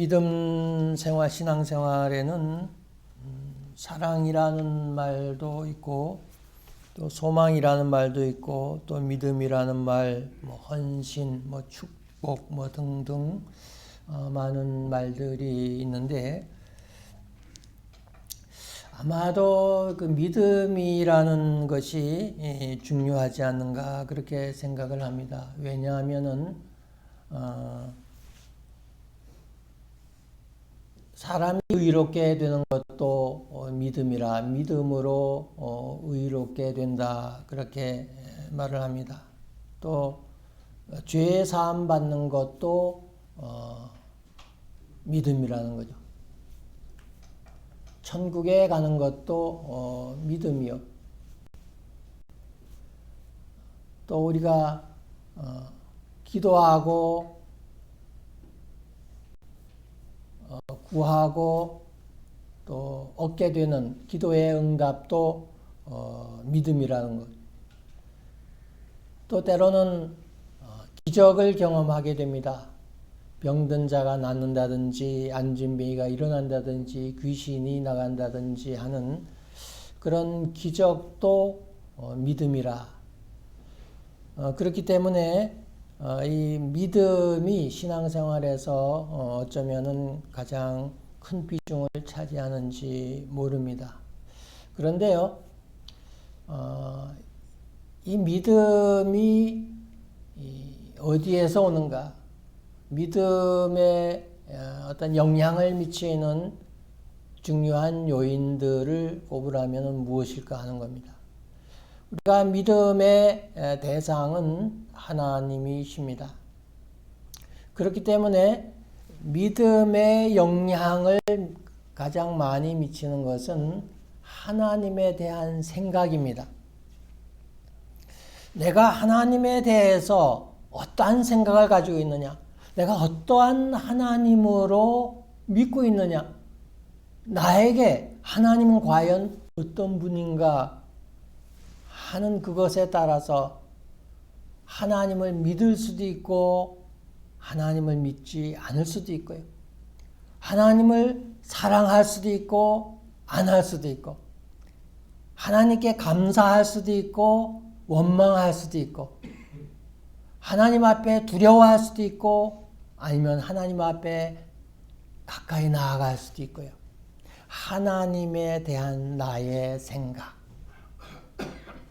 믿음 생활, 신앙 생활에는 사랑이라는 말도 있고 또 소망이라는 말도 있고 또 믿음이라는 말, 뭐 헌신, 뭐 축복, 뭐 등등 많은 말들이 있는데 아마도 그 믿음이라는 것이 중요하지 않는가 그렇게 생각을 합니다. 왜냐하면은 사람이 의롭게 되는 것도 믿음이라 믿음으로 의롭게 된다 그렇게 말을 합니다. 또 죄 사함 받는 것도 믿음이라는 거죠. 천국에 가는 것도 믿음이요. 또 우리가 기도하고 구하고 또 얻게 되는 기도의 응답도 믿음이라는 것. 또 때로는 기적을 경험하게 됩니다. 병든 자가 낫는다든지 안진뱅이가 일어난다든지 귀신이 나간다든지 하는 그런 기적도 믿음이라. 그렇기 때문에 이 믿음이 신앙생활에서 어쩌면은 가장 큰 비중을 차지하는지 모릅니다. 그런데요, 이 믿음이 어디에서 오는가? 믿음에 어떤 영향을 미치는 중요한 요인들을 꼽으라면 무엇일까 하는 겁니다. 우리가 믿음의 대상은 하나님이십니다. 그렇기 때문에 믿음의 영향을 가장 많이 미치는 것은 하나님에 대한 생각입니다. 내가 하나님에 대해서 어떠한 생각을 가지고 있느냐? 내가 어떠한 하나님으로 믿고 있느냐? 나에게 하나님은 과연 어떤 분인가 하는 그것에 따라서 하나님을 믿을 수도 있고 하나님을 믿지 않을 수도 있고요. 하나님을 사랑할 수도 있고 안 할 수도 있고 하나님께 감사할 수도 있고 원망할 수도 있고 하나님 앞에 두려워할 수도 있고 아니면 하나님 앞에 가까이 나아갈 수도 있고요. 하나님에 대한 나의 생각.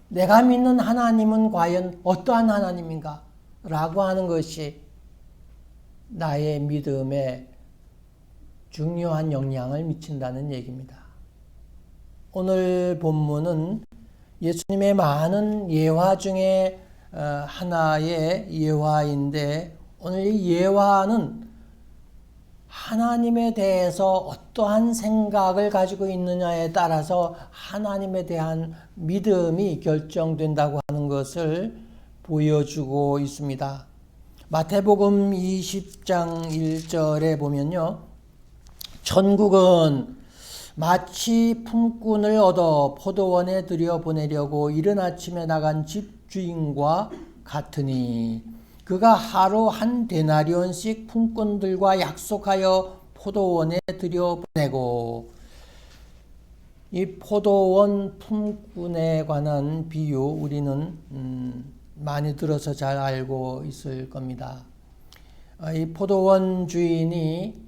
내가 믿는 하나님은 과연 어떠한 하나님인가? 라고 하는 것이 나의 믿음에 중요한 영향을 미친다는 얘기입니다. 오늘 본문은 예수님의 많은 예화 중에 하나의 예화인데 오늘 이 예화는 하나님에 대해서 어떠한 생각을 가지고 있느냐에 따라서 하나님에 대한 믿음이 결정된다고 하는 것을 보여주고 있습니다. 마태복음 20장 1절에 보면요. 천국은 마치 품꾼을 얻어 포도원에 들여보내려고 이른 아침에 나간 집주인과 같으니 그가 하루 한 데나리온씩 품꾼들과 약속하여 포도원에 들여보내고 이 포도원 품꾼에 관한 비유 우리는 많이 들어서 잘 알고 있을 겁니다. 이 포도원 주인이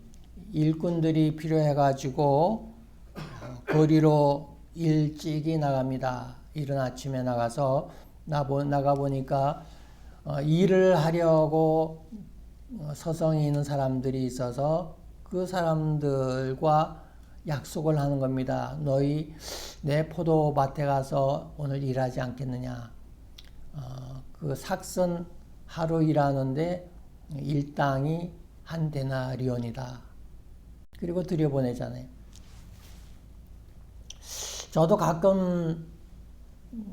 일꾼들이 필요해가지고 거리로 일찍이 나갑니다. 이른 아침에 나가서 나가보니까 일을 하려고 서성이 있는 사람들이 있어서 그 사람들과 약속을 하는 겁니다. 너희 내 포도밭에 가서 오늘 일하지 않겠느냐. 그 삭선 하루 일하는데 일당이 한 데나리온이다. 그리고 들여보내잖아요. 저도 가끔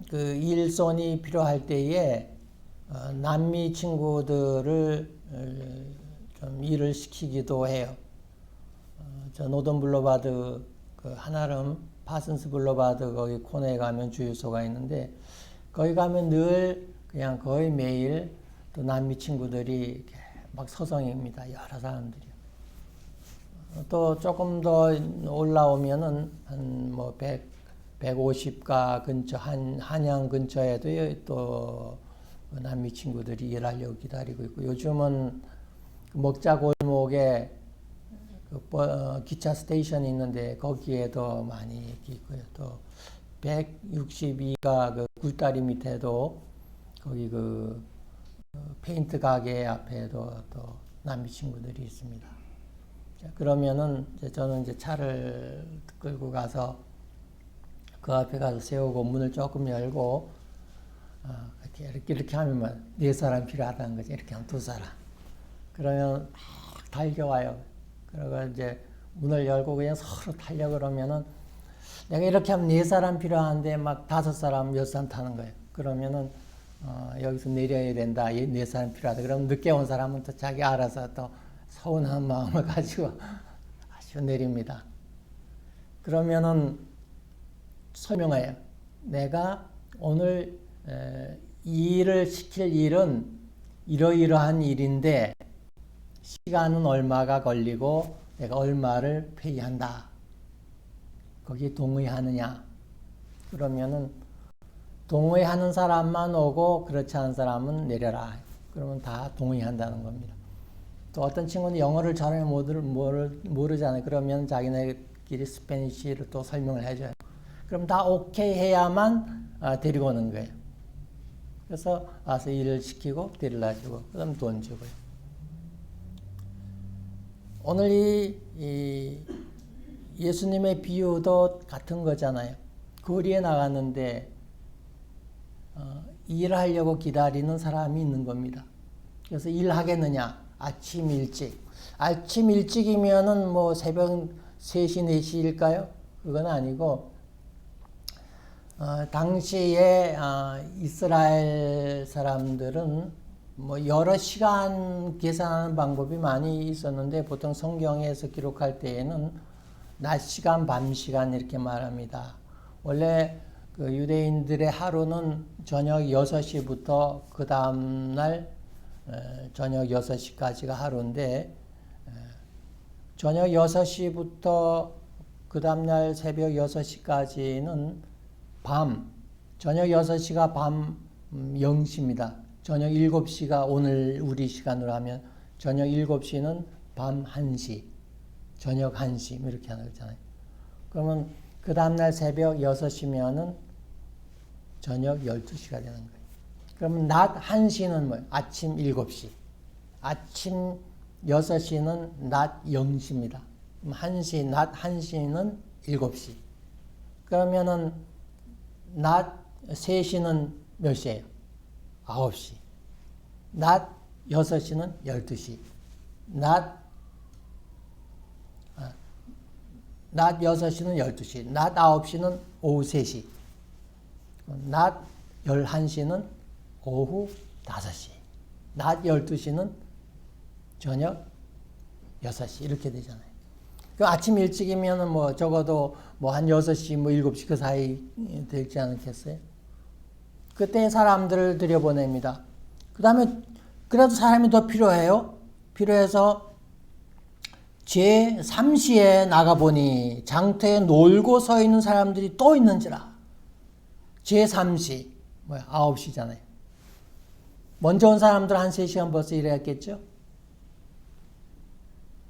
그 일손이 필요할 때에 남미 친구들을 좀 일을 시키기도 해요. 저 노던 블루바드 그 한아름 파슨스 블루바드 거기 코너에 가면 주유소가 있는데 거기 가면 늘 그냥 거의 매일 또 남미 친구들이 이렇게 막 서성입니다. 여러 사람들이요. 또 조금 더 올라오면은 한 뭐 150가 근처 한양 근처에도 또 남미 친구들이 일하려고 기다리고 있고, 요즘은 먹자 골목에 기차 스테이션이 있는데 거기에도 많이 있고요. 또 162가 그 굴다리 밑에도 거기 페인트 가게 앞에도 또 남미 친구들이 있습니다. 자, 그러면은 저는 이제 차를 끌고 가서 그 앞에 가서 세우고 문을 조금 열고 이렇게 하면 네 사람 필요하다는 거지. 이렇게 하면 두 사람. 그러면 막 달려와요. 그러고 이제 문을 열고 그냥 서로 타려 그러면은 내가 이렇게 하면 네 사람 필요한데 막 5사람, 6사람 타는 거예요. 그러면은 여기서 내려야 된다. 네 사람 필요하다. 그럼 늦게 온 사람은 또 자기 알아서 또 서운한 마음을 가지고 아쉬워 내립니다. 그러면은 설명해요. 내가 오늘 이 일을 시킬 일은 이러이러한 일인데 시간은 얼마가 걸리고 내가 얼마를 페이한다. 거기에 동의하느냐? 그러면은 동의하는 사람만 오고 그렇지 않은 사람은 내려라. 그러면 다 동의한다는 겁니다. 또 어떤 친구는 영어를 전혀 모르잖아요. 그러면 자기네끼리 스페니쉬를 또 설명을 해줘요. 그럼 다 오케이 해야만 데리고 오는 거예요. 그래서 와서 일을 시키고 데리러 주고 그다음 돈 주고요. 오늘 이 예수님의 비유도 같은 거잖아요. 거리에 나갔는데 일하려고 기다리는 사람이 있는 겁니다. 그래서 일하겠느냐? 아침 일찍. 아침 일찍이면은 뭐 새벽 3시, 4시일까요? 그건 아니고 당시에 이스라엘 사람들은 뭐 여러 시간 계산하는 방법이 많이 있었는데 보통 성경에서 기록할 때에는 낮 시간, 밤 시간 이렇게 말합니다. 원래 그 유대인들의 하루는 저녁 6시부터 그 다음날 저녁 6시까지가 하루인데 저녁 6시부터 그 다음날 새벽 6시까지는 밤, 저녁 6시가 밤 0시입니다. 저녁 7시가 오늘 우리 시간으로 하면 저녁 7시는 밤 1시, 저녁 1시 이렇게 하는 거잖아요. 그러면 그 다음날 새벽 6시면은 저녁 12시가 되는 거예요. 그러면 낮 1시는 뭐예요? 아침 7시. 아침 6시는 낮 0시입니다. 그럼 낮 1시는 7시. 그러면은 낮 3시는 몇 시예요? 9시. 낮 6시는 12시. 낮 6시는 12시. 낮 9시는 오후 3시. 낮 11시는 오후 5시. 낮 12시는 저녁 6시. 이렇게 되잖아요. 그 아침 일찍이면은 뭐 적어도 뭐 한 6시, 뭐 7시 그 사이 되지 않겠어요? 그때 사람들을 들여보냅니다. 그 다음에 그래도 사람이 더 필요해요. 필요해서 제3시에 나가보니 장터에 놀고 서 있는 사람들이 또 있는지라. 제3시, 뭐야, 9시잖아요. 먼저 온 사람들 한 3시간 벌써 일했겠죠?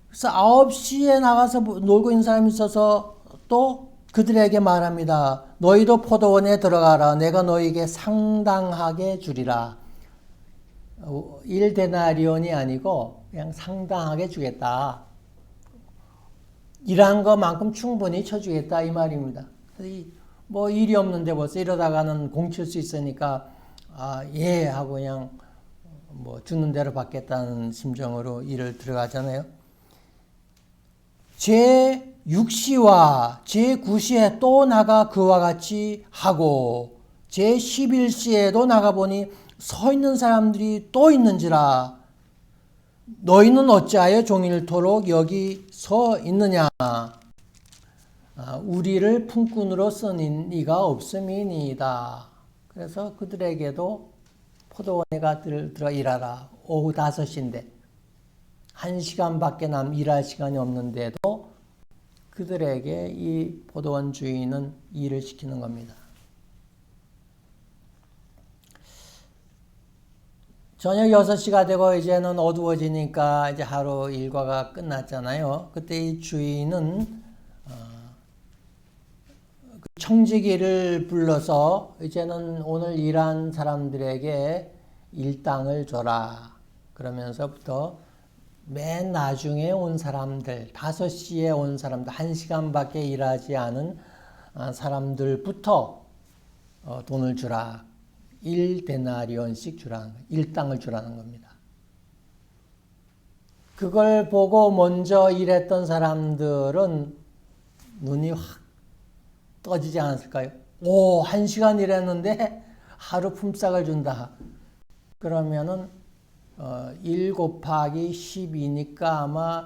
그래서 9시에 나가서 놀고 있는 사람이 있어서 또 그들에게 말합니다. 너희도 포도원에 들어가라. 내가 너희에게 상당하게 주리라. 1데나리온이 아니고 그냥 상당하게 주겠다. 일한 것만큼 충분히 쳐주겠다 이 말입니다. 뭐 일이 없는데 벌써 이러다가는 공칠 수 있으니까 예 하고 그냥 뭐 주는 대로 받겠다는 심정으로 일을 들어가잖아요. 제6시와 제9시에 또 나가 그와 같이 하고 제11시에도 나가보니 서 있는 사람들이 또 있는지라. 너희는 어찌하여 종일토록 여기 서 있느냐. 우리를 품꾼으로 쓴 이가 없음이니이다. 그래서 그들에게도 포도원에 들어가 일하라. 오후 5시인데 1시간밖에 일할 시간이 없는데도 그들에게 이 포도원 주인은 일을 시키는 겁니다. 저녁 6시가 되고 이제는 어두워지니까 이제 하루 일과가 끝났잖아요. 그때 이 주인은 청지기를 불러서 이제는 오늘 일한 사람들에게 일당을 줘라. 그러면서부터 맨 나중에 온 사람들, 5시에 온 사람들, 1시간밖에 일하지 않은 사람들부터 돈을 주라. 1데나리온씩 주라는 거예요. 일당을 주라는 겁니다. 그걸 보고 먼저 일했던 사람들은 눈이 확 떠지지 않았을까요? 오, 1시간 일했는데 하루 품삯을 준다. 그러면은 1 곱하기 12니까 아마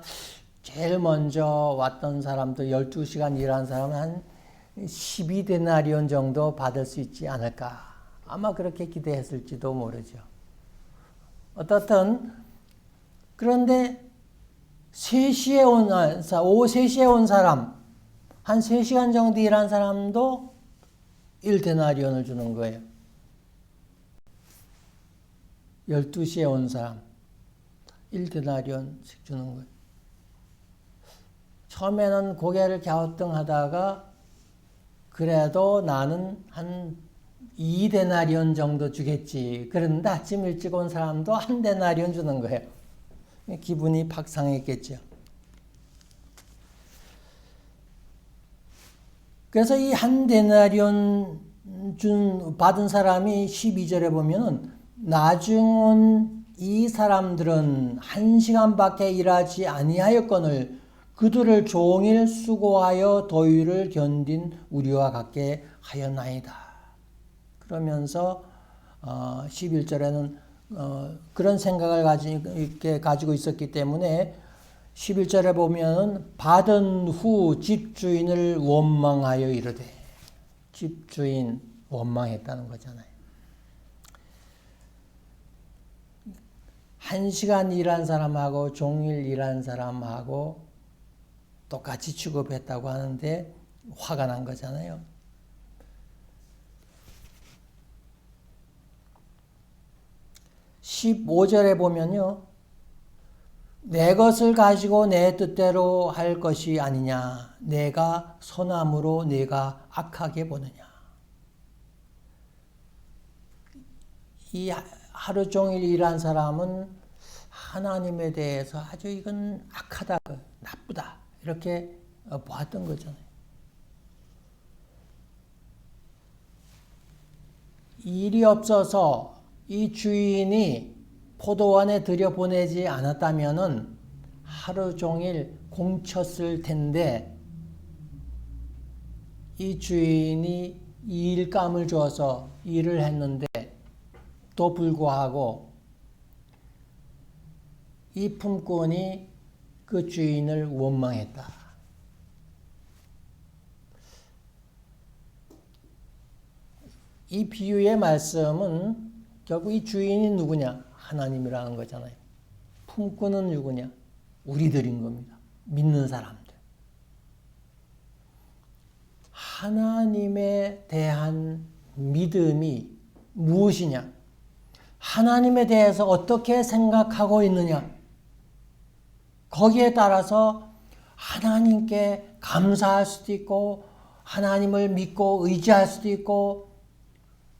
제일 먼저 왔던 사람들 12시간 일한 사람은 한 12데나리온 정도 받을 수 있지 않을까. 아마 그렇게 기대했을지도 모르죠. 어떻든 그런데 3시에 오후 3시에 온 사람, 한 3시간 정도 일한 사람도 1데나리온을 주는 거예요. 12시에 온 사람 1데나리온씩 주는 거예요. 처음에는 고개를 갸우뚱하다가 그래도 나는 한 2데나리온 정도 주겠지. 그런데 아침 일찍 온 사람도 1데나리온 주는 거예요. 기분이 팍 상했겠죠. 그래서 이 1데나리온 받은 사람이 12절에 보면은 나중 온 이 사람들은 1시간밖에 일하지 아니하였거늘 그들을 종일 수고하여 더위를 견딘 우리와 같게 하였나이다. 그러면서 11절에는 그런 생각을 가지고 있었기 때문에 11절에 보면 받은 후 집주인을 원망하여 이르되, 집주인 원망했다는 거잖아요. 1시간 일한 사람하고 종일 일한 사람하고 똑같이 취급했다고 하는데 화가 난 거잖아요. 15절에 보면요. 내 것을 가지고 내 뜻대로 할 것이 아니냐. 내가 선함으로 내가 악하게 보느냐. 이 하루 종일 일한 사람은 하나님에 대해서 아주 이건 악하다, 나쁘다 이렇게 보았던 거잖아요. 일이 없어서 이 주인이 포도원에 들여보내지 않았다면은 하루 종일 공쳤을 텐데 이 주인이 일감을 줘서 일을 했는데 또 불구하고 이 품꾼이 그 주인을 원망했다. 이 비유의 말씀은 결국 이 주인이 누구냐? 하나님이라는 거잖아요. 품꾼은 누구냐? 우리들인 겁니다. 믿는 사람들. 하나님에 대한 믿음이 무엇이냐? 하나님에 대해서 어떻게 생각하고 있느냐? 거기에 따라서 하나님께 감사할 수도 있고 하나님을 믿고 의지할 수도 있고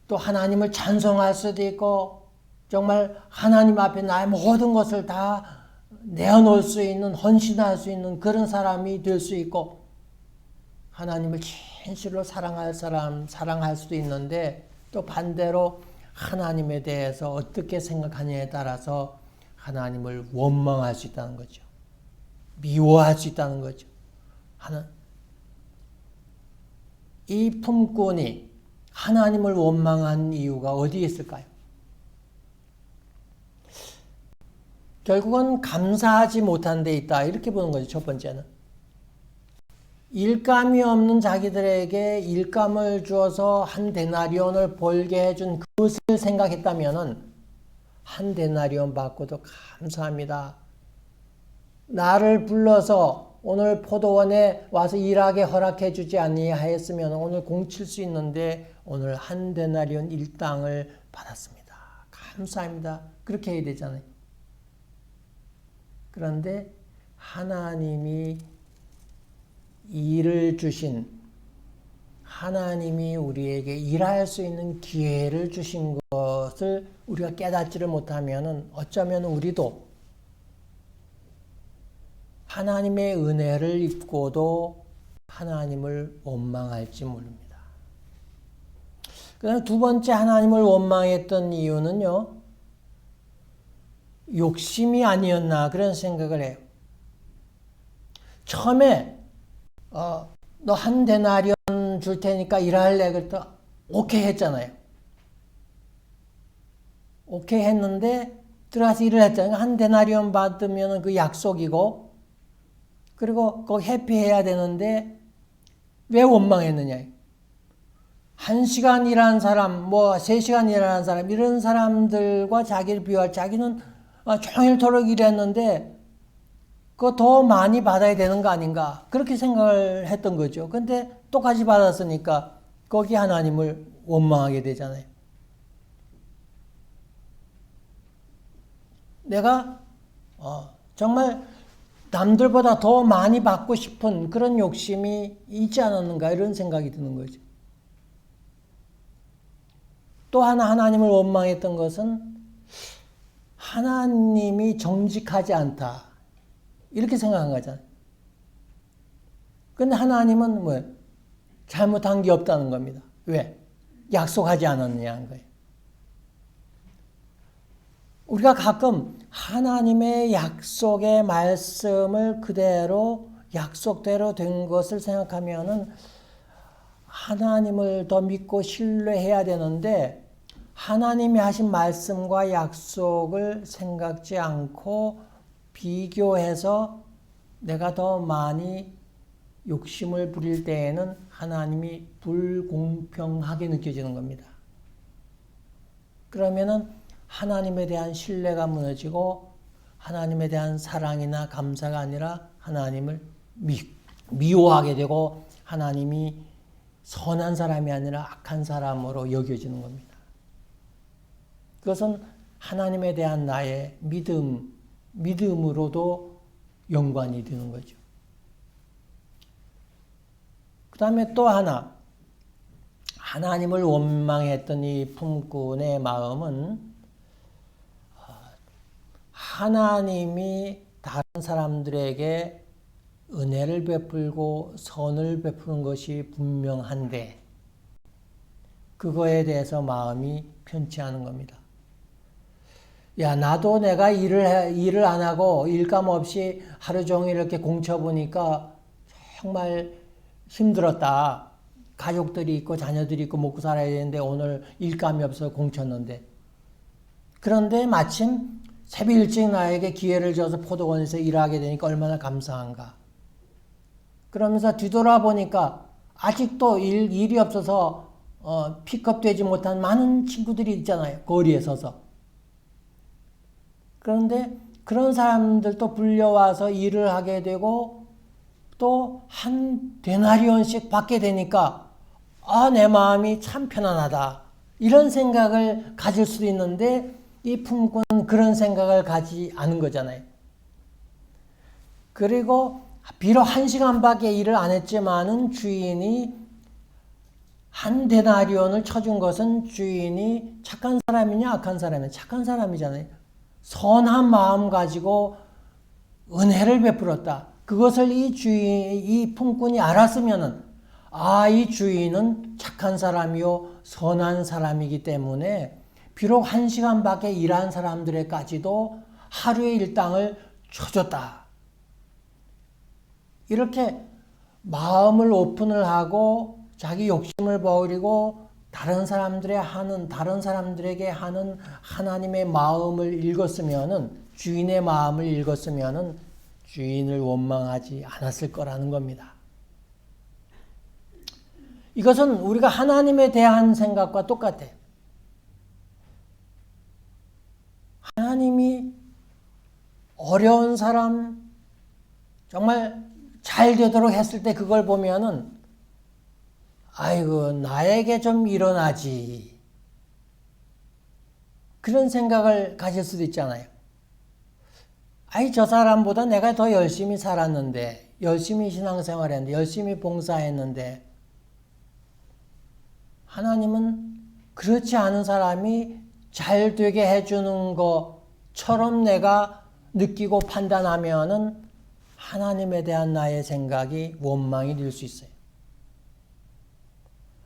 또 하나님을 찬송할 수도 있고 정말 하나님 앞에 나의 모든 것을 다 내어놓을 수 있는, 헌신할 수 있는 그런 사람이 될 수 있고 하나님을 진실로 사랑할 사람, 사랑할 수도 있는데 또 반대로 하나님에 대해서 어떻게 생각하냐에 따라서 하나님을 원망할 수 있다는 거죠. 미워할 수 있다는 거죠. 이 품꾼이 하나님을 원망한 이유가 어디에 있을까요? 결국은 감사하지 못한 데 있다. 이렇게 보는 거죠. 첫 번째는. 일감이 없는 자기들에게 일감을 주어서 1데나리온을 벌게 해준 그것을 생각했다면은 1데나리온 받고도 감사합니다. 나를 불러서 오늘 포도원에 와서 일하게 허락해 주지 아니하였으면 오늘 공칠 수 있는데 오늘 한 데나리온 일당을 받았습니다. 감사합니다. 그렇게 해야 되잖아요. 그런데 하나님이 일을 주신, 하나님이 우리에게 일할 수 있는 기회를 주신 것을 우리가 깨닫지를 못하면 어쩌면 우리도 하나님의 은혜를 입고도 하나님을 원망할지 모릅니다. 그다음 두 번째 하나님을 원망했던 이유는요, 욕심이 아니었나 그런 생각을 해요. 처음에 너 한 데나리온 줄 테니까 일할래 그랬더니 오케이 했잖아요. 오케이 했는데 들어가서 일을 했잖아요. 한 데나리온 받으면 그 약속이고, 그리고 꼭 해피해야 되는데 왜 원망했느냐. 1시간 일하는 사람, 3시간 일하는 사람, 이런 사람들과 자기를 비교할, 자기는 종일토록 일했는데 그거 더 많이 받아야 되는 거 아닌가, 그렇게 생각을 했던 거죠. 근데 똑같이 받았으니까 거기 하나님을 원망하게 되잖아요. 내가 정말 남들보다 더 많이 받고 싶은 그런 욕심이 있지 않았는가, 이런 생각이 드는 거죠. 또 하나 하나님을 원망했던 것은 하나님이 정직하지 않다, 이렇게 생각한 거잖아요. 근데 하나님은 뭐예요? 잘못한 게 없다는 겁니다. 왜? 약속하지 않았느냐는 거예요. 우리가 가끔 하나님의 약속의 말씀을 그대로 약속대로 된 것을 생각하면은 하나님을 더 믿고 신뢰해야 되는데, 하나님이 하신 말씀과 약속을 생각지 않고 비교해서 내가 더 많이 욕심을 부릴 때에는 하나님이 불공평하게 느껴지는 겁니다. 그러면은 하나님에 대한 신뢰가 무너지고 하나님에 대한 사랑이나 감사가 아니라 하나님을 미워하게 되고 하나님이 선한 사람이 아니라 악한 사람으로 여겨지는 겁니다. 그것은 하나님에 대한 나의 믿음으로도 연관이 되는 거죠. 그 다음에 또 하나, 하나님을 원망했던 이 품꾼의 마음은 하나님이 다른 사람들에게 은혜를 베풀고 선을 베푸는 것이 분명한데 그거에 대해서 마음이 편치 않은 겁니다. 야, 나도 내가 일을 안 하고 일감 없이 하루 종일 이렇게 공쳐보니까 정말 힘들었다. 가족들이 있고 자녀들이 있고 먹고 살아야 되는데 오늘 일감이 없어서 공쳤는데, 그런데 마침 새벽 일찍 나에게 기회를 줘서 포도원에서 일하게 되니까 얼마나 감사한가. 그러면서 뒤돌아보니까 아직도 일이 없어서 픽업되지 못한 많은 친구들이 있잖아요. 거리에 서서. 그런데 그런 사람들도 불려와서 일을 하게 되고 또 한 데나리온씩 받게 되니까 내 마음이 참 편안하다, 이런 생각을 가질 수도 있는데 이 품꾼은 그런 생각을 가지 않은 거잖아요. 그리고 비록 1시간밖에 일을 안 했지만은 주인이 한 데나리온을 쳐준 것은 주인이 착한 사람이냐 악한 사람이냐, 착한 사람이잖아요. 선한 마음 가지고 은혜를 베풀었다. 그것을 이 품꾼이 알았으면은 이 주인은 착한 사람이요 선한 사람이기 때문에 비록 1시간밖에 일한 사람들에까지도 하루의 일당을 쳐줬다. 이렇게 마음을 오픈을 하고 자기 욕심을 버리고 다른 사람들에게 하는 하나님의 마음을 읽었으면은, 주인의 마음을 읽었으면은 주인을 원망하지 않았을 거라는 겁니다. 이것은 우리가 하나님에 대한 생각과 똑같아요. 하나님이 어려운 사람, 정말 잘 되도록 했을 때 그걸 보면은 아이고 나에게 좀 일어나지. 그런 생각을 가질 수도 있잖아요. 아이 저 사람보다 내가 더 열심히 살았는데, 열심히 신앙생활했는데, 열심히 봉사했는데 하나님은 그렇지 않은 사람이 잘 되게 해주는 것처럼 내가 느끼고 판단하면은 하나님에 대한 나의 생각이 원망이 될 수 있어요.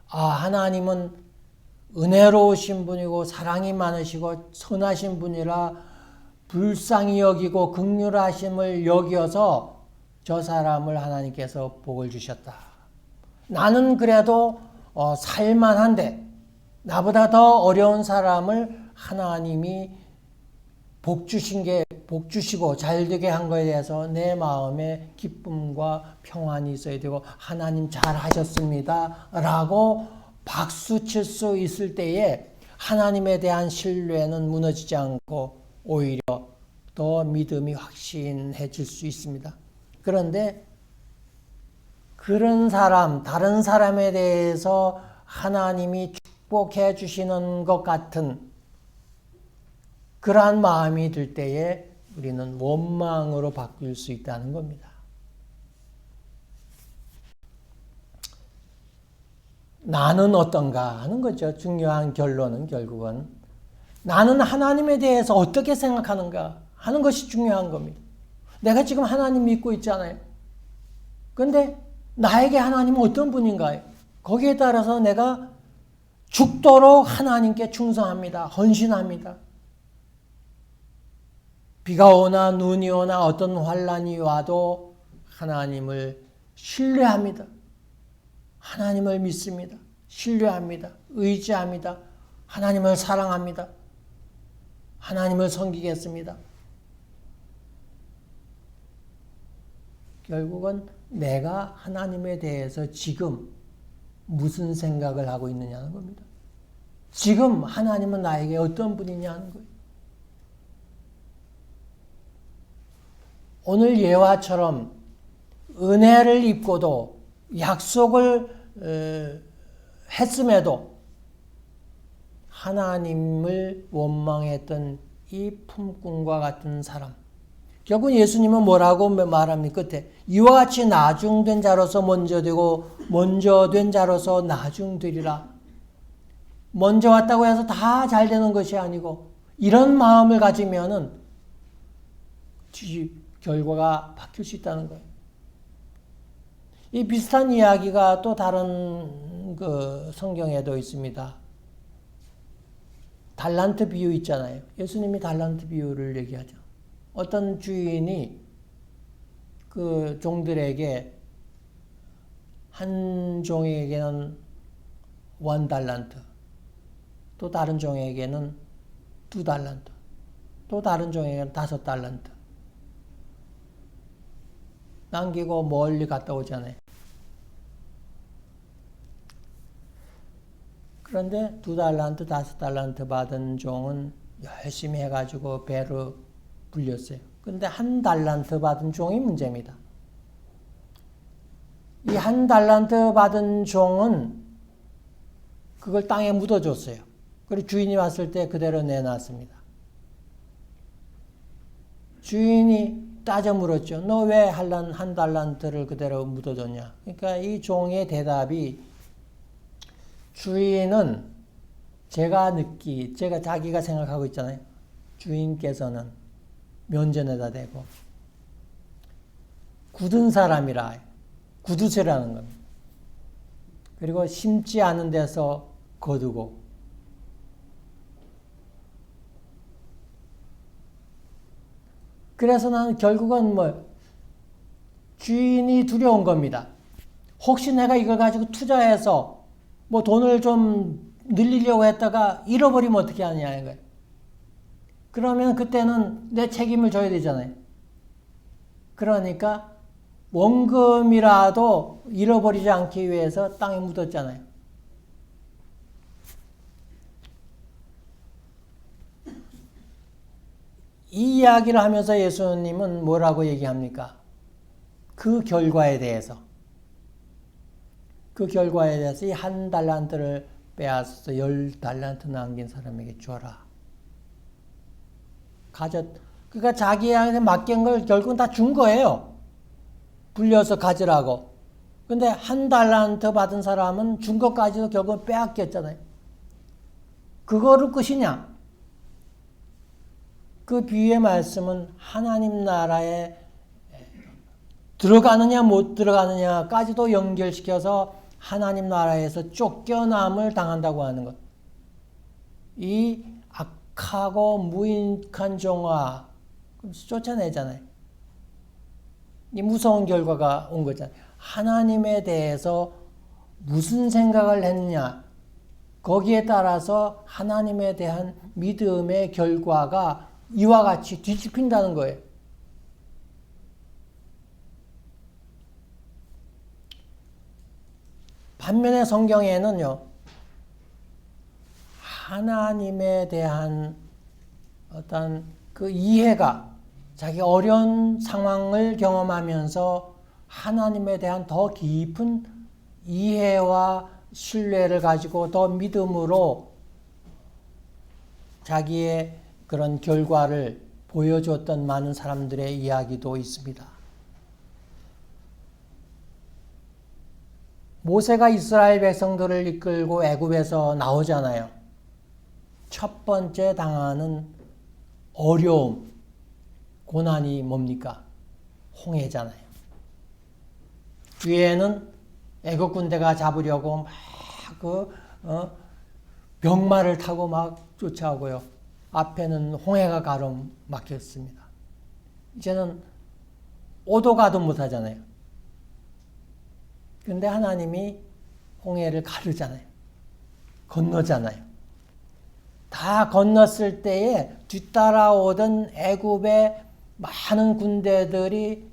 아, 하나님은 은혜로우신 분이고 사랑이 많으시고 선하신 분이라 불쌍히 여기고 긍휼하심을 여기어서 저 사람을 하나님께서 복을 주셨다. 나는 그래도 살만한데 나보다 더 어려운 사람을 하나님이 복 주시고 잘 되게 한 거에 대해서 내 마음에 기쁨과 평안이 있어야 되고 하나님 잘 하셨습니다 라고 박수 칠 수 있을 때에 하나님에 대한 신뢰는 무너지지 않고 오히려 더 믿음이 확신해질 수 있습니다. 그런데 그런 사람, 다른 사람에 대해서 하나님이 축복해 주시는 것 같은 그러한 마음이 들 때에 우리는 원망으로 바뀔 수 있다는 겁니다. 나는 어떤가 하는 거죠. 중요한 결론은 결국은 나는 하나님에 대해서 어떻게 생각하는가 하는 것이 중요한 겁니다. 내가 지금 하나님 믿고 있잖아요. 그런데 나에게 하나님은 어떤 분인가요? 거기에 따라서 내가 죽도록 하나님께 충성합니다. 헌신합니다. 비가 오나 눈이 오나 어떤 환난이 와도 하나님을 신뢰합니다. 하나님을 믿습니다. 신뢰합니다. 의지합니다. 하나님을 사랑합니다. 하나님을 섬기겠습니다. 결국은 내가 하나님에 대해서 지금 무슨 생각을 하고 있느냐는 겁니다. 지금 하나님은 나에게 어떤 분이냐는 거예요. 오늘 예화처럼 은혜를 입고도 약속을 했음에도 하나님을 원망했던 이 품꾼과 같은 사람. 결국 예수님은 뭐라고 말합니까? 끝에 이와 같이 나중된 자로서 먼저 되고 먼저 된 자로서 나중되리라. 먼저 왔다고 해서 다 잘 되는 것이 아니고 이런 마음을 가지면은 결과가 바뀔 수 있다는 거예요. 이 비슷한 이야기가 또 다른 그 성경에도 있습니다. 달란트 비유 있잖아요. 예수님이 달란트 비유를 얘기하죠. 어떤 주인이 그 종들에게 한 종에게는 1달란트, 또 다른 종에게는 2달란트, 또 다른 종에게는 5달란트 남기고 멀리 갔다 오잖아요. 그런데 2달란트, 5달란트 받은 종은 열심히 해가지고 배로 불렸어요. 그런데 1달란트 받은 종이 문제입니다. 이 1달란트 받은 종은 그걸 땅에 묻어줬어요. 그리고 주인이 왔을 때 그대로 내놨습니다. 주인이 따져 물었죠. 너 왜 1달란트를 그대로 묻어줬냐? 그러니까 이 종의 대답이 주인은 제가 자기가 생각하고 있잖아요. 주인께서는 면전에다 대고 굳은 사람이라 굳으시라는 겁니다. 그리고 심지 않은 데서 거두고 그래서 나는 결국은 주인이 두려운 겁니다. 혹시 내가 이걸 가지고 투자해서 돈을 좀 늘리려고 했다가 잃어버리면 어떻게 하냐 이거예요. 그러면 그때는 내 책임을 져야 되잖아요. 그러니까 원금이라도 잃어버리지 않기 위해서 땅에 묻었잖아요. 이 이야기를 하면서 예수님은 뭐라고 얘기합니까? 그 결과에 대해서 이 한 달란트를 빼앗아서 10달란트 남긴 사람에게 줘라. 그러니까 자기한테 맡긴 걸 결국은 다 준 거예요. 불려서 가지라고. 근데 한 달란트 받은 사람은 준 것까지도 결국은 빼앗겼잖아요. 그거를 끝이냐? 그 비유의 말씀은 하나님 나라에 들어가느냐 못 들어가느냐까지도 연결시켜서 하나님 나라에서 쫓겨남을 당한다고 하는 것. 이 악하고 무익한 종아 쫓아내잖아요. 이 무서운 결과가 온 거잖아요. 하나님에 대해서 무슨 생각을 했느냐, 거기에 따라서 하나님에 대한 믿음의 결과가 이와 같이 뒤집힌다는 거예요. 반면에 성경에는요, 하나님에 대한 어떤 그 이해가 자기 어려운 상황을 경험하면서 하나님에 대한 더 깊은 이해와 신뢰를 가지고 더 믿음으로 자기의 그런 결과를 보여줬던 많은 사람들의 이야기도 있습니다. 모세가 이스라엘 백성들을 이끌고 애굽에서 나오잖아요. 첫 번째 당하는 어려움, 고난이 뭡니까? 홍해잖아요. 뒤에는 애국 군대가 잡으려고 막 병마를 타고 막 쫓아오고요. 앞에는 홍해가 가로막혔습니다. 이제는 오도 가도 못하잖아요. 그런데 하나님이 홍해를 가르잖아요. 건너잖아요. 다 건넜을 때에 뒤따라오던 애굽의 많은 군대들이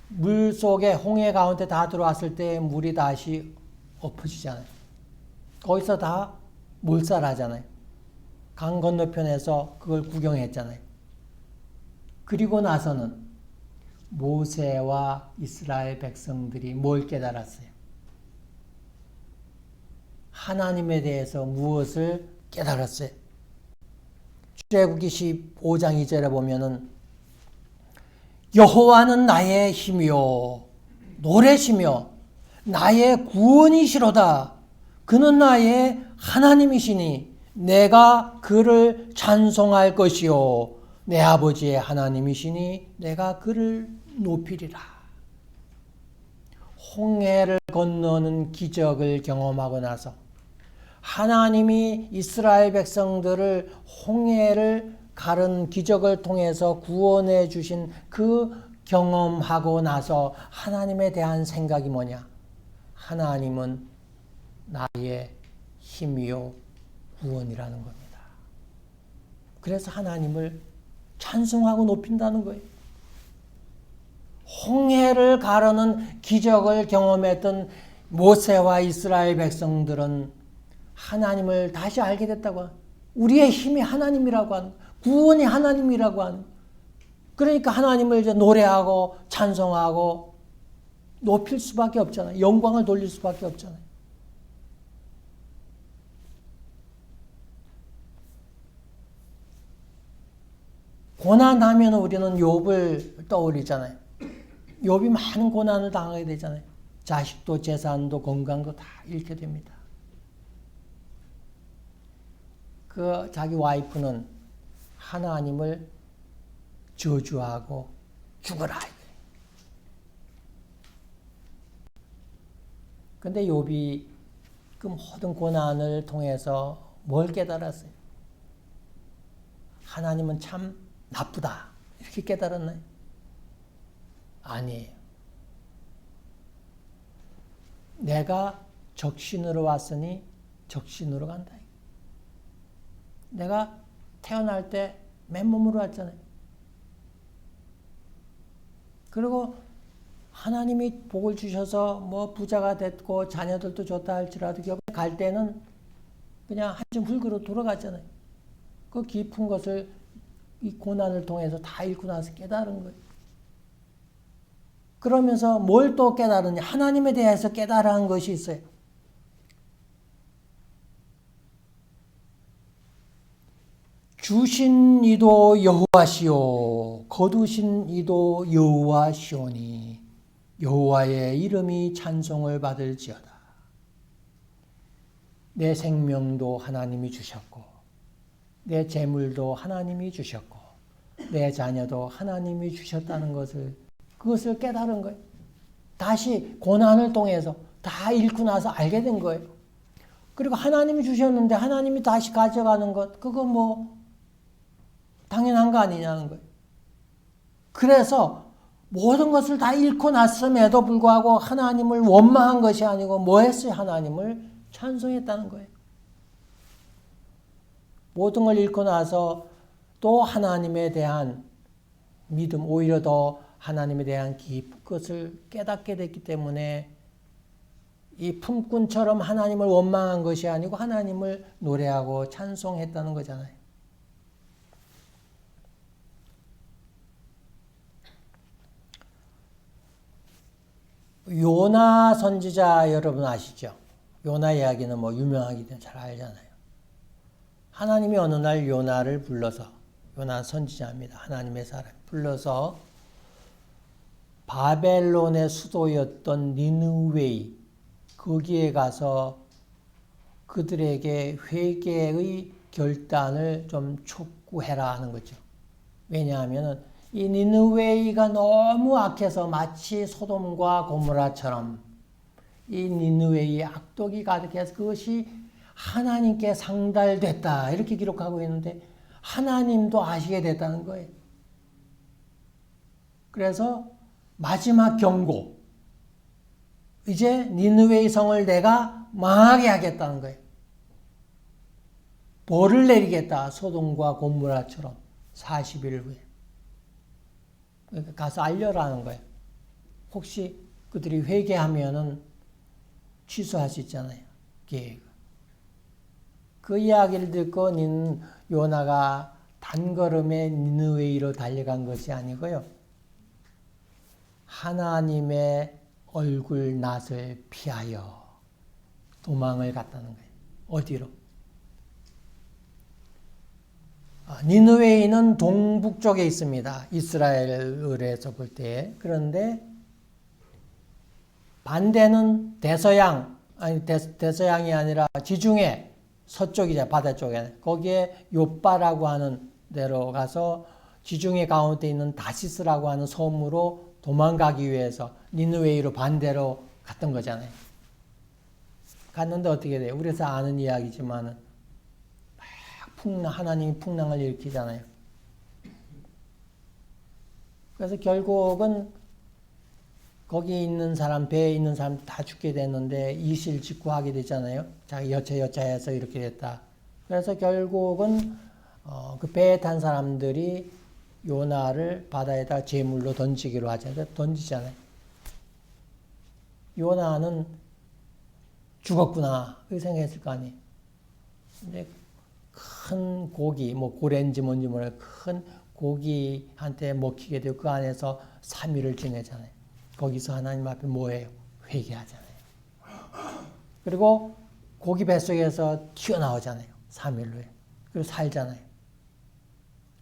물 속에 홍해 가운데 다 들어왔을 때 물이 다시 엎어지잖아요. 거기서 다 몰살하잖아요. 강 건너편에서 그걸 구경했잖아요. 그리고 나서는 모세와 이스라엘 백성들이 뭘 깨달았어요? 하나님에 대해서 무엇을 깨달았어요? 출애굽기 15장 2절에 보면은 여호와는 나의 힘이요 노래시며 나의 구원이시로다. 그는 나의 하나님이시니 내가 그를 찬송할 것이요 내 아버지의 하나님이시니 내가 그를 높이리라. 홍해를 건너는 기적을 경험하고 나서 하나님이 이스라엘 백성들을 홍해를 가른 기적을 통해서 구원해 주신 그 경험하고 나서 하나님에 대한 생각이 뭐냐? 하나님은 나의 힘이요 구원이라는 겁니다. 그래서 하나님을 찬송하고 높인다는 거예요. 홍해를 가르는 기적을 경험했던 모세와 이스라엘 백성들은 하나님을 다시 알게 됐다고. 우리의 힘이 하나님이라고 하는, 구원이 하나님이라고 하는. 그러니까 하나님을 이제 노래하고 찬송하고 높일 수밖에 없잖아요. 영광을 돌릴 수밖에 없잖아요. 고난하면 우리는 욥을 떠올리잖아요. 욥이 많은 고난을 당하게 되잖아요. 자식도 재산도 건강도 다 잃게 됩니다. 그 자기 와이프는 하나님을 저주하고 죽어라. 근데 욥이 그 모든 고난을 통해서 뭘 깨달았어요? 하나님은 참 나쁘다. 이렇게 깨달았나요? 아니에요. 내가 적신으로 왔으니 적신으로 간다. 내가 태어날 때 맨몸으로 왔잖아요. 그리고 하나님이 복을 주셔서 뭐 부자가 됐고 자녀들도 좋다 할지라도 결국 갈 때는 그냥 한쯤 흙으로 돌아갔잖아요. 그 깊은 것을 이 고난을 통해서 다 읽고 나서 깨달은 거예요. 그러면서 뭘 또 깨달으냐? 하나님에 대해서 깨달은 것이 있어요. 주신 이도 여호와시오 거두신 이도 여호와시오니 여호와의 이름이 찬송을 받을지어다. 내 생명도 하나님이 주셨고 내 재물도 하나님이 주셨고 내 자녀도 하나님이 주셨다는 그것을 깨달은 거예요. 다시 고난을 통해서 다 잃고 나서 알게 된 거예요. 그리고 하나님이 주셨는데 하나님이 다시 가져가는 것, 그거 뭐 당연한 거 아니냐는 거예요. 그래서 모든 것을 다 잃고 났음에도 불구하고 하나님을 원망한 것이 아니고 뭐 했어요? 하나님을 찬송했다는 거예요. 모든 걸 잃고 나서 또 하나님에 대한 믿음, 오히려 더 하나님에 대한 깊은 것을 깨닫게 됐기 때문에 이 품꾼처럼 하나님을 원망한 것이 아니고 하나님을 노래하고 찬송했다는 거잖아요. 요나 선지자 여러분 아시죠? 요나 이야기는 뭐 유명하기 때문에 잘 알잖아요. 하나님이 어느 날 요나를 불러서, 요나 선지자입니다. 하나님의 사람 불러서 바벨론의 수도였던 니느웨이 거기에 가서 그들에게 회개의 결단을 좀 촉구해라 하는 거죠. 왜냐하면 이 니느웨이가 너무 악해서 마치 소돔과 고모라처럼 이 니느웨이의 악독이 가득해서 그것이 하나님께 상달됐다 이렇게 기록하고 있는데 하나님도 아시게 됐다는 거예요. 그래서 마지막 경고, 이제 니느웨이 성을 내가 망하게 하겠다는 거예요. 벌을 내리겠다. 소돔과 고모라처럼 40일 후에. 그러니까 가서 알려라는 거예요. 혹시 그들이 회개하면은 취소할 수 있잖아요. 계획. 그 이야기를 듣고 요나가 단걸음에 니느웨이로 달려간 것이 아니고요. 하나님의 얼굴 낯을 피하여 도망을 갔다는 거예요. 어디로? 니느웨이는 동북쪽에 있습니다. 이스라엘에서 볼 때. 그런데 반대는 대서양이 아니라 지중해 서쪽이자 바다 쪽에 거기에 요빠라고 하는 데로 가서 지중해 가운데 있는 다시스라고 하는 섬으로 도망가기 위해서 니느웨이로 반대로 갔던 거잖아요. 갔는데 어떻게 돼요? 우리에서 아는 이야기지만은 하나님이 풍랑을 일으키잖아요. 그래서 결국은 거기 있는 사람, 배에 있는 사람 다 죽게 됐는데 이실직고하게 되잖아요. 자기 여차여차해서 이렇게 됐다. 그래서 결국은 그 배에 탄 사람들이 요나를 바다에다 제물로 던지기로 하잖아요. 던지잖아요. 요나는 죽었구나 그 생각했을 거 아니에요. 근데 큰 고기, 뭐 고래인지 뭔지 몰라요. 큰 고기한테 먹히게 되고 그 안에서 3일을 지내잖아요. 거기서 하나님 앞에 뭐예요? 회개하잖아요. 그리고 고기 뱃속에서 튀어나오잖아요. 3일 후에. 그리고 살잖아요.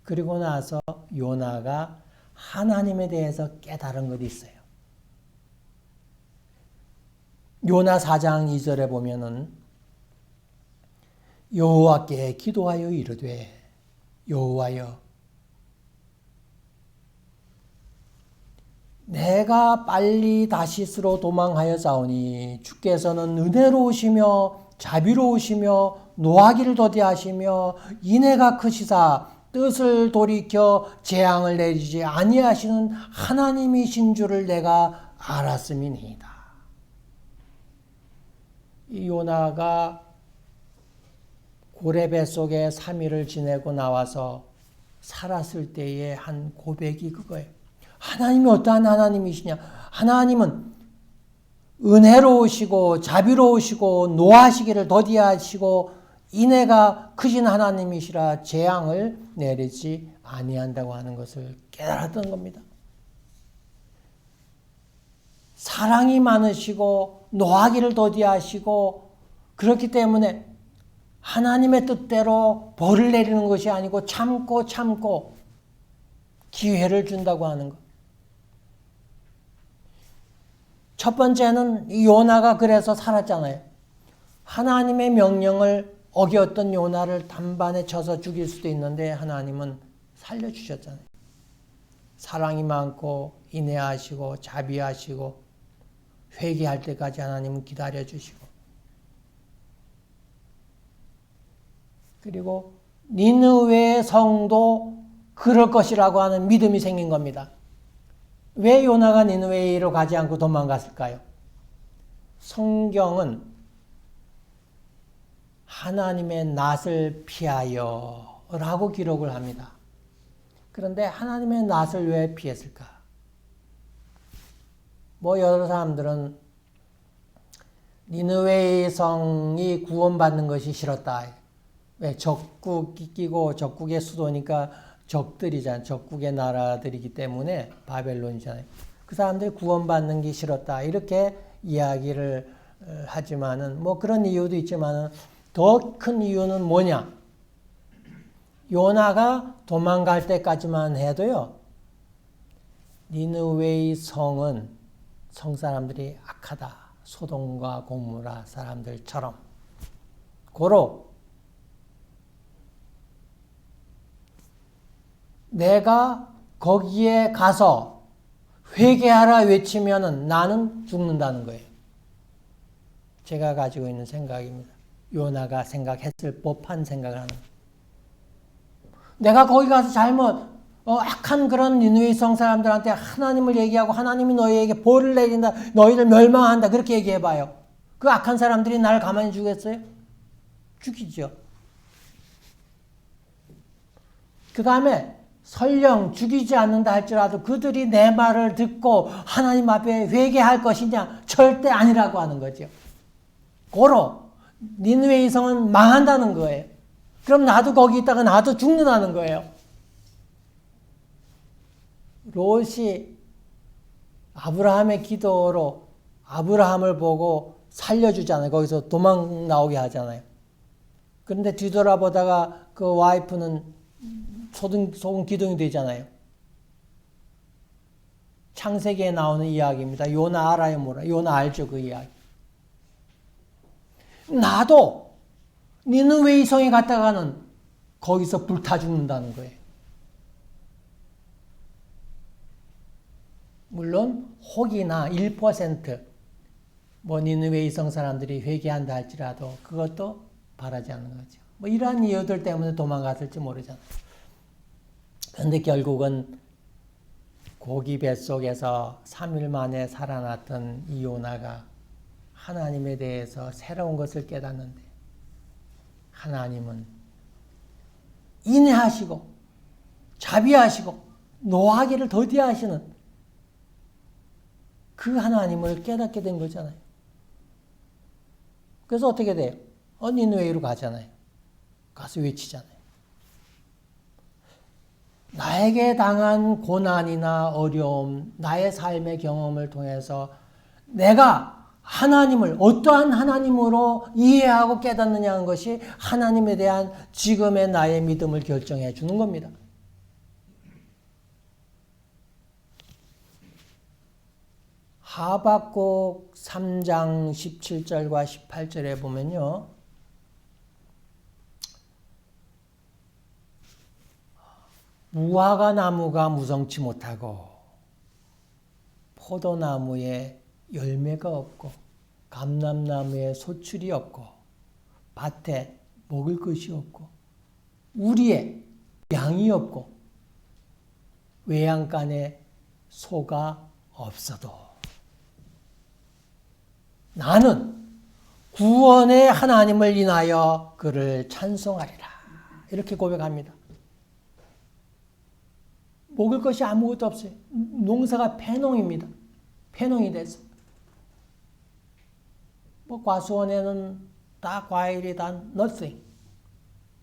그리고 나서 요나가 하나님에 대해서 깨달은 것이 있어요. 요나 4장 2절에 보면은 여호와께 기도하여 이르되 여호와여 내가 빨리 다시스로 도망하여사오니 주께서는 은혜로우시며 자비로우시며 노하기를 더디하시며 인애가 크시사 뜻을 돌이켜 재앙을 내리지 아니하시는 하나님이신 줄을 내가 알았음이니이다. 이 요나가 고래 뱃속에 3일을 지내고 나와서 살았을 때의 한 고백이 그거예요. 하나님이 어떠한 하나님이시냐? 하나님은 은혜로우시고 자비로우시고 노하시기를 더디하시고 인애가 크신 하나님이시라 재앙을 내리지 아니한다고 하는 것을 깨달았던 겁니다. 사랑이 많으시고 노하기를 더디하시고 그렇기 때문에 하나님의 뜻대로 벌을 내리는 것이 아니고 참고 기회를 준다고 하는 것. 첫 번째는 이 요나가 그래서 살았잖아요. 하나님의 명령을 어겼던 요나를 단반에 쳐서 죽일 수도 있는데 하나님은 살려주셨잖아요. 사랑이 많고 인내하시고 자비하시고 회개할 때까지 하나님은 기다려주시고 그리고 니느웨의 성도 그럴 것이라고 하는 믿음이 생긴 겁니다. 왜 요나가 니느웨로 가지 않고 도망갔을까요? 성경은 하나님의 낯을 피하여 라고 기록을 합니다. 그런데 하나님의 낯을 왜 피했을까? 여러 사람들은 니느웨의 성이 구원받는 것이 싫었다. 왜? 적국이 끼고 적국의 수도니까 적들이잖아요. 적국의 나라들이기 때문에 바벨론이잖아요. 그 사람들이 구원받는 게 싫었다. 이렇게 이야기를 하지만은 그런 이유도 있지만은 더 큰 이유는 뭐냐? 요나가 도망갈 때까지만 해도요. 니느웨의 성은 성 사람들이 악하다. 소돔과 고모라 사람들처럼. 고로 내가 거기에 가서 회개하라 외치면은 나는 죽는다는 거예요. 제가 가지고 있는 생각입니다. 요나가 생각했을 법한 생각을 하는. 내가 거기 가서 잘못 악한 그런 니느웨 성 사람들한테 하나님을 얘기하고 하나님이 너희에게 벌을 내린다. 너희를 멸망한다. 그렇게 얘기해봐요. 그 악한 사람들이 나를 가만히 주겠어요? 죽이죠. 그 다음에 설령 죽이지 않는다 할지라도 그들이 내 말을 듣고 하나님 앞에 회개할 것이냐? 절대 아니라고 하는 거죠. 고로 니느웨 성은 망한다는 거예요. 그럼 나도 거기 있다가 나도 죽는다는 거예요. 롯이 아브라함의 기도로 아브라함을 보고 살려주잖아요. 거기서 도망 나오게 하잖아요. 그런데 뒤돌아보다가 그 와이프는 소금 기둥이 되잖아요. 창세기에 나오는 이야기입니다. 요나 알아요, 뭐라? 요나 알죠, 그 이야기. 나도 니느웨 성에 갔다가는 거기서 불타 죽는다는 거예요. 물론 혹이나 1% 니느웨 성 사람들이 회개한다 할지라도 그것도 바라지 않는 거죠. 이러한 이유들 때문에 도망갔을지 모르잖아요. 그런데 결국은 고기 뱃속에서 3일 만에 살아났던 이 요나가 하나님에 대해서 새로운 것을 깨닫는데 하나님은 인내하시고 자비하시고 노하기를 더디하시는 그 하나님을 깨닫게 된 거잖아요. 그래서 어떻게 돼요? 니느웨로 가잖아요. 가서 외치잖아요. 나에게 당한 고난이나 어려움, 나의 삶의 경험을 통해서 내가 하나님을 어떠한 하나님으로 이해하고 깨닫느냐는 것이 하나님에 대한 지금의 나의 믿음을 결정해 주는 겁니다. 하박국 3장 17절과 18절에 보면요. 무화과 나무가 무성치 못하고 포도나무에 열매가 없고 감람나무에 소출이 없고 밭에 먹을 것이 없고 우리에 양이 없고 외양간에 소가 없어도 나는 구원의 하나님을 인하여 그를 찬송하리라. 이렇게 고백합니다. 먹을 것이 아무것도 없어요. 농사가 폐농입니다. 폐농이 돼서. 과수원에는 다 과일이 다 nothing.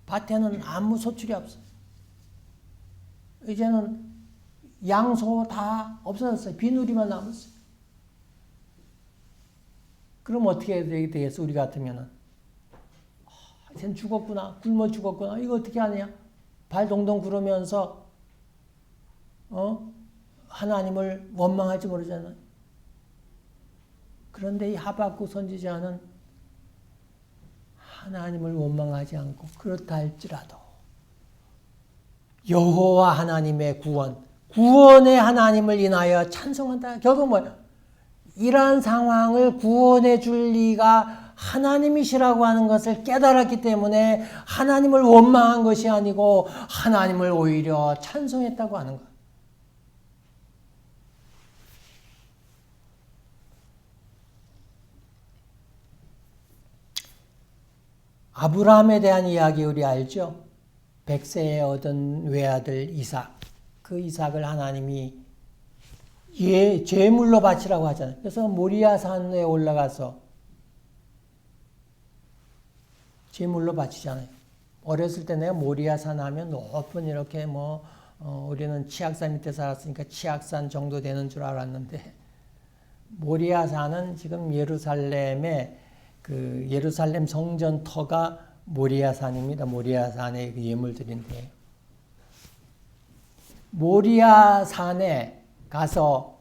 밭에는 아무 소출이 없어요. 이제는 양소 다 없어졌어요. 비누리만 남았어요. 그럼 어떻게 되겠어? 우리 같으면은 쟤 죽었구나, 굶어 죽었구나, 이거 어떻게 하냐? 발 동동 구르면서 하나님을 원망할지 모르잖아요. 그런데 이 하박국 선지자는 하나님을 원망하지 않고 그렇다 할지라도 여호와 하나님의 구원의 하나님을 인하여 찬송한다. 결국 뭐예요? 이러한 상황을 구원해 줄 리가 하나님이시라고 하는 것을 깨달았기 때문에 하나님을 원망한 것이 아니고 하나님을 오히려 찬송했다고 하는 것. 아브라함에 대한 이야기 우리 알죠? 백세에 얻은 외아들 이삭. 그 이삭을 하나님이 제물로 바치라고 하잖아요. 그래서 모리아 산에 올라가서 제물로 바치잖아요. 어렸을 때 내가 모리아 산 하면 높은 이렇게 우리는 치악산 밑에 살았으니까 치악산 정도 되는 줄 알았는데 모리아 산은 지금 예루살렘의 그 예루살렘 성전 터가 모리아 산입니다. 모리아 산의 그 예물들인데 모리아 산에 가서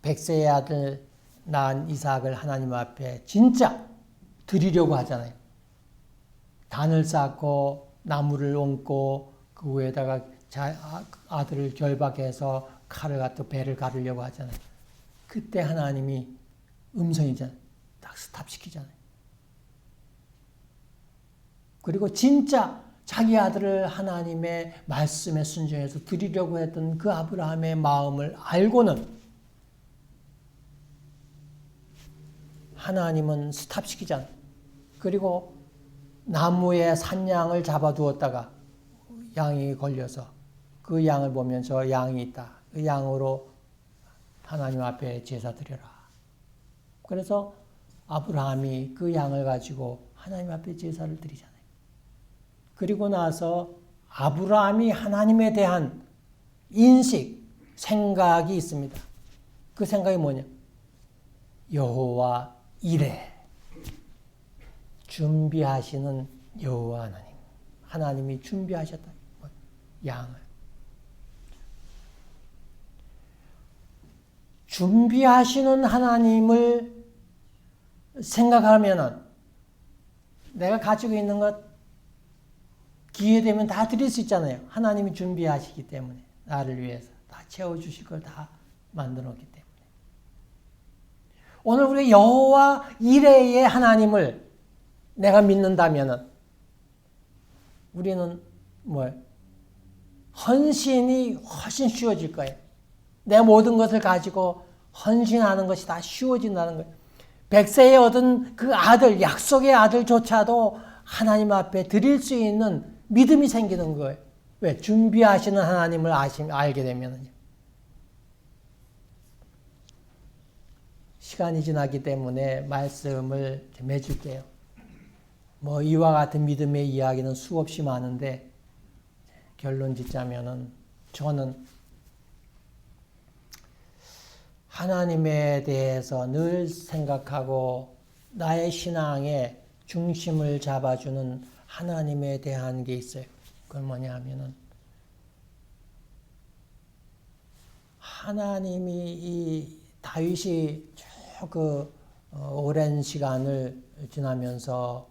백세의 아들 낳은 이삭을 하나님 앞에 진짜 드리려고 하잖아요. 단을 쌓고 나무를 얹고 그 위에다가 아들을 결박해서 칼을 갖다 배를 가르려고 하잖아요. 그때 하나님이 음성이잖아요. 딱 스탑시키잖아요. 그리고 진짜 자기 아들을 하나님의 말씀에 순종해서 드리려고 했던 그 아브라함의 마음을 알고는 하나님은 스탑시키잖아요. 그리고 나무에 산양을 잡아두었다가 양이 걸려서 그 양을 보면서 양이 있다. 그 양으로 하나님 앞에 제사 드려라. 그래서 아브라함이 그 양을 가지고 하나님 앞에 제사를 드리잖아요. 그리고 나서 아브라함이 하나님에 대한 인식, 생각이 있습니다. 그 생각이 뭐냐? 여호와 이레. 준비하시는 여호와 하나님. 하나님이 준비하셨다. 양을. 준비하시는 하나님을 생각하면은 내가 가지고 있는 것 기회 되면 다 드릴 수 있잖아요. 하나님이 준비하시기 때문에 나를 위해서 다 채워주실 걸 다 만들어 놓기 때문에 오늘 우리 여호와 이레의 하나님을 내가 믿는다면은 우리는 헌신이 훨씬 쉬워질 거예요. 내 모든 것을 가지고 헌신하는 것이 다 쉬워진다는 거예요. 백세에 얻은 그 아들, 약속의 아들조차도 하나님 앞에 드릴 수 있는 믿음이 생기는 거예요. 왜? 준비하시는 하나님을 알게 되면요. 시간이 지나기 때문에 말씀을 좀 해줄게요. 이와 같은 믿음의 이야기는 수없이 많은데 결론 짓자면은 저는 하나님에 대해서 늘 생각하고 나의 신앙의 중심을 잡아주는 하나님에 대한 게 있어요. 그건 뭐냐 하면은 하나님이 이 다윗이 쭉 오랜 시간을 지나면서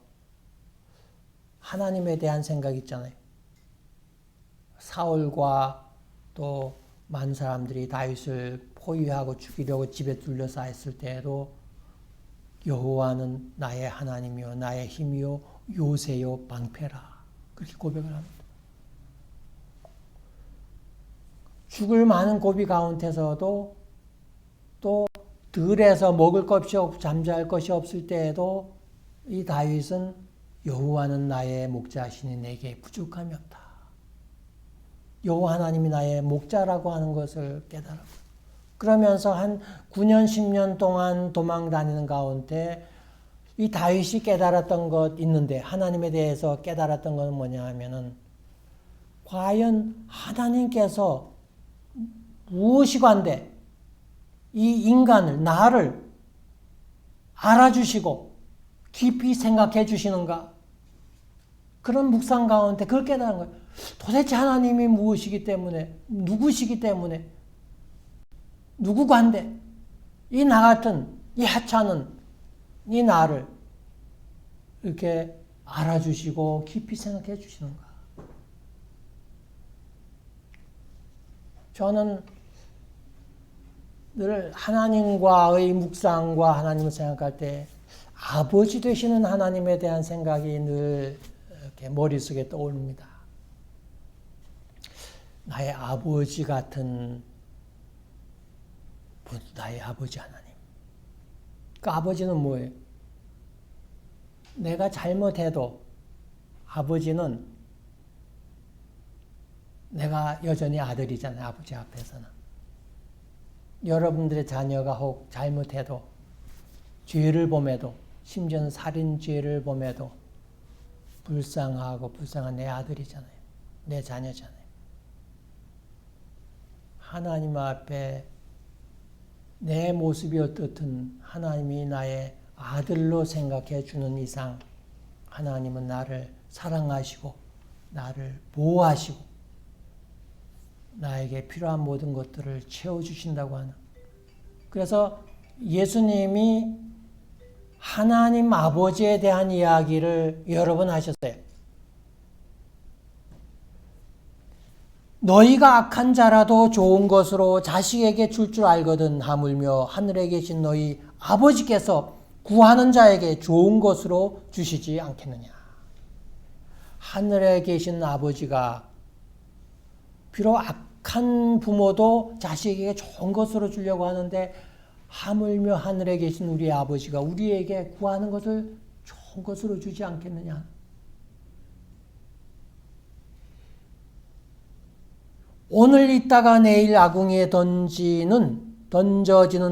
하나님에 대한 생각이 있잖아요. 사울과 또 많은 사람들이 다윗을 포위하고 죽이려고 집에 둘러싸 있을 때에도 여호와는 나의 하나님이요 나의 힘이요 요새요 방패라 그렇게 고백을 합니다. 죽을 많은 고비 가운데서도 또 들에서 먹을 것이 없고 잠잘 것이 없을 때에도 이 다윗은 여호와는 나의 목자시니 내게 부족함이 없다. 여호와 하나님이 나의 목자라고 하는 것을 깨달았고 그러면서 한 9년 10년 동안 도망 다니는 가운데 이 다윗이 깨달았던 것 있는데 하나님에 대해서 깨달았던 것은 뭐냐 하면은 과연 하나님께서 무엇이 관대 이 인간을 나를 알아주시고 깊이 생각해 주시는가? 그런 묵상 가운데 그걸 깨달은 거예요. 도대체 하나님이 무엇이기 때문에, 누구시기 때문에, 누구관데 이 나 같은, 이 하찮은 이 나를 이렇게 알아주시고 깊이 생각해 주시는가? 저는 늘 하나님과의 묵상과 하나님을 생각할 때 아버지 되시는 하나님에 대한 생각이 늘 이렇게 머릿속에 떠오릅니다. 나의 아버지 같은 분, 나의 아버지 하나님. 그 아버지는 뭐예요? 내가 잘못해도 아버지는 내가 여전히 아들이잖아요. 아버지 앞에서는. 여러분들의 자녀가 혹 잘못해도 죄를 범해도 심지어는 살인죄를 범해도 불쌍하고 불쌍한 내 아들이잖아요. 내 자녀잖아요. 하나님 앞에 내 모습이 어떻든 하나님이 나의 아들로 생각해 주는 이상 하나님은 나를 사랑하시고 나를 보호하시고 나에게 필요한 모든 것들을 채워주신다고 하는. 그래서 예수님이 하나님 아버지에 대한 이야기를 여러 번 하셨어요. 너희가 악한 자라도 좋은 것으로 자식에게 줄 줄 알거든 하물며 하늘에 계신 너희 아버지께서 구하는 자에게 좋은 것으로 주시지 않겠느냐. 하늘에 계신 아버지가 비록 악한 부모도 자식에게 좋은 것으로 주려고 하는데 하물며 하늘에 계신 우리 아버지가 우리에게 구하는 것을 좋은 것으로 주지 않겠느냐. 오늘 있다가 내일 아궁이에 던져지는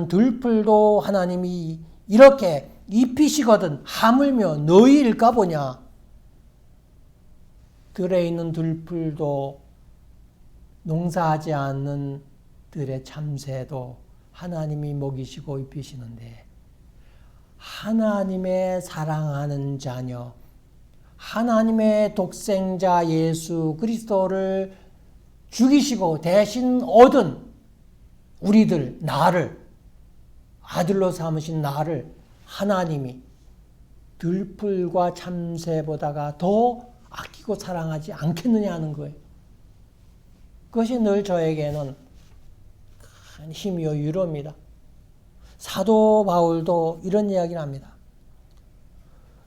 들풀도 하나님이 이렇게 입히시거든 하물며 너희일까 보냐. 들에 있는 들풀도 농사하지 않는 들의 참새도 하나님이 먹이시고 입히시는데 하나님의 사랑하는 자녀, 하나님의 독생자 예수 그리스도를 죽이시고 대신 얻은 우리들, 나를 아들로 삼으신 나를 하나님이 들풀과 참새보다가 더 아끼고 사랑하지 않겠느냐 하는 거예요. 그것이 늘 저에게는 큰 힘이요 위로입니다. 사도 바울도 이런 이야기를 합니다.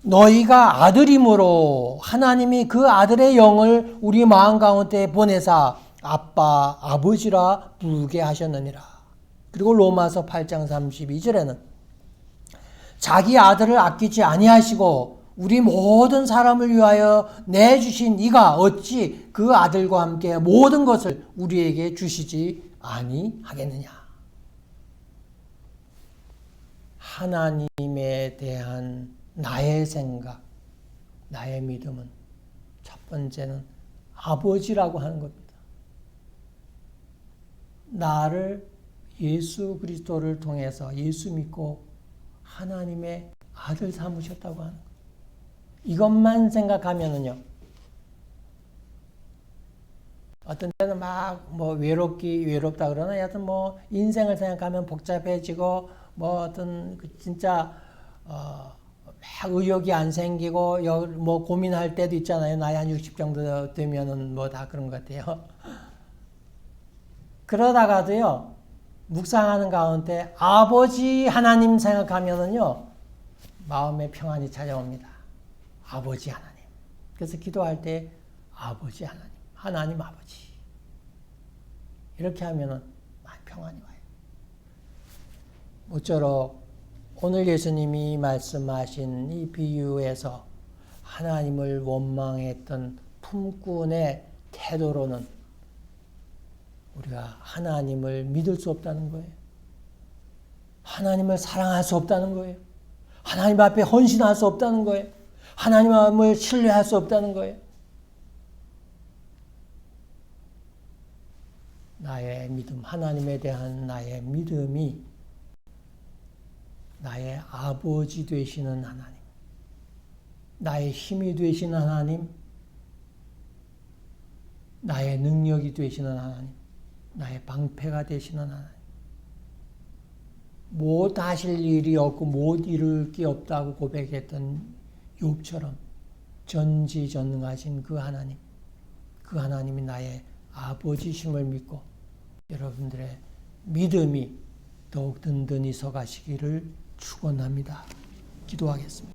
너희가 아들이므로 하나님이 그 아들의 영을 우리 마음 가운데 보내사 아빠, 아버지라 부르게 하셨느니라. 그리고 로마서 8장 32절에는 자기 아들을 아끼지 아니하시고 우리 모든 사람을 위하여 내주신 이가 어찌 그 아들과 함께 모든 것을 우리에게 주시지 아니하겠느냐. 하나님에 대한 나의 생각, 나의 믿음은 첫 번째는 아버지라고 하는 겁니다. 나를 예수 그리스도를 통해서 예수 믿고 하나님의 아들 삼으셨다고 하는 거예요. 이것만 생각하면은요. 어떤 때는 막 뭐 외롭다 그러나 여하튼 뭐 인생을 생각하면 복잡해지고 뭐 어떤 진짜 막 의욕이 안 생기고 뭐 고민할 때도 있잖아요. 나이 한 60 정도 되면은 뭐 다 그런 것 같아요. 그러다가도요. 묵상하는 가운데 아버지 하나님 생각하면은요. 마음의 평안이 찾아옵니다. 아버지 하나님. 그래서 기도할 때 아버지 하나님, 하나님 아버지. 이렇게 하면은 평안이 와요. 모쪼록 오늘 예수님이 말씀하신 이 비유에서 하나님을 원망했던 품꾼의 태도로는 우리가 하나님을 믿을 수 없다는 거예요. 하나님을 사랑할 수 없다는 거예요. 하나님 앞에 헌신할 수 없다는 거예요. 하나님을 신뢰할 수 없다는 거예요. 나의 믿음, 하나님에 대한 나의 믿음이 나의 아버지 되시는 하나님, 나의 힘이 되시는 하나님, 나의 능력이 되시는 하나님, 나의 방패가 되시는 하나님, 못 하실 일이 없고 못 이룰 게 없다고 고백했던 욥처럼 전지전능하신 그 하나님, 그 하나님이 나의 아버지심을 믿고 여러분들의 믿음이 더욱 든든히 서가시기를 축원합니다. 기도하겠습니다.